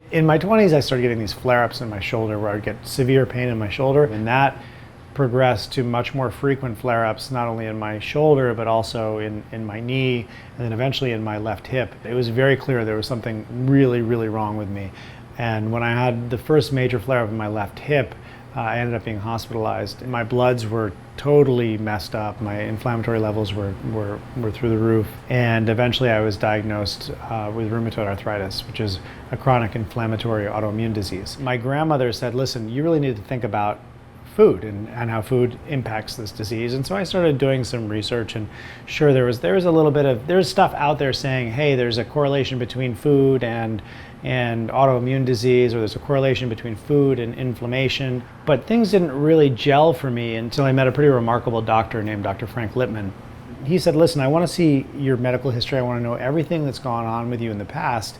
In my 20s, I started getting these flare-ups in my shoulder where I would get severe pain in my shoulder, and that progressed to much more frequent flare-ups, not only in my shoulder, but also in my knee, and then eventually in my left hip. It was very clear there was something really, really wrong with me. And when I had the first major flare-up in my left hip, I ended up being hospitalized. My bloods were totally messed up. My inflammatory levels were through the roof. And eventually I was diagnosed with rheumatoid arthritis, which is a chronic inflammatory autoimmune disease. My grandmother said, listen, you really need to think about food and how food impacts this disease. And so I started doing some research, and sure, there was there's stuff out there saying, hey, there's a correlation between food and autoimmune disease, or there's a correlation between food and inflammation. But things didn't really gel for me until I met a pretty remarkable doctor named Dr. Frank Lippmann. He said, listen, I want to see your medical history. I want to know everything that's gone on with you in the past.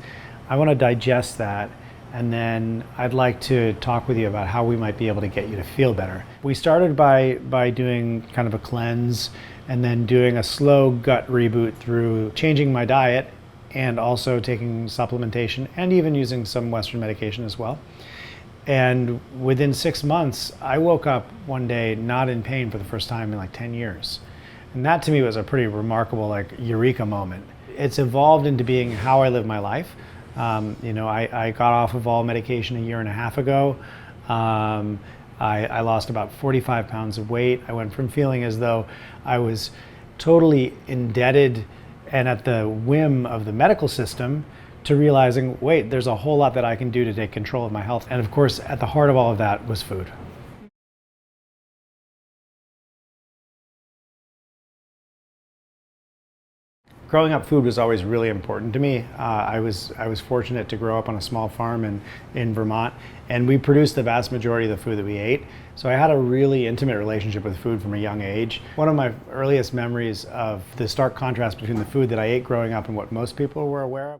I want to digest that. And then I'd like to talk with you about how we might be able to get you to feel better. We started by doing kind of a cleanse, and then doing a slow gut reboot through changing my diet and also taking supplementation and even using some Western medication as well. And within 6 months, I woke up one day not in pain for the first time in like 10 years. And that to me was a pretty remarkable eureka moment. It's evolved into being how I live my life. I got off of all medication a year and a half ago. I lost about 45 pounds of weight. I went from feeling as though I was totally indebted and at the whim of the medical system to realizing, wait, there's a whole lot that I can do to take control of my health. And of course, at the heart of all of that was food. Growing up, food was always really important to me. I was fortunate to grow up on a small farm in Vermont, and we produced the vast majority of the food that we ate. So I had a really intimate relationship with food from a young age. One of my earliest memories of the stark contrast between the food that I ate growing up and what most people were aware of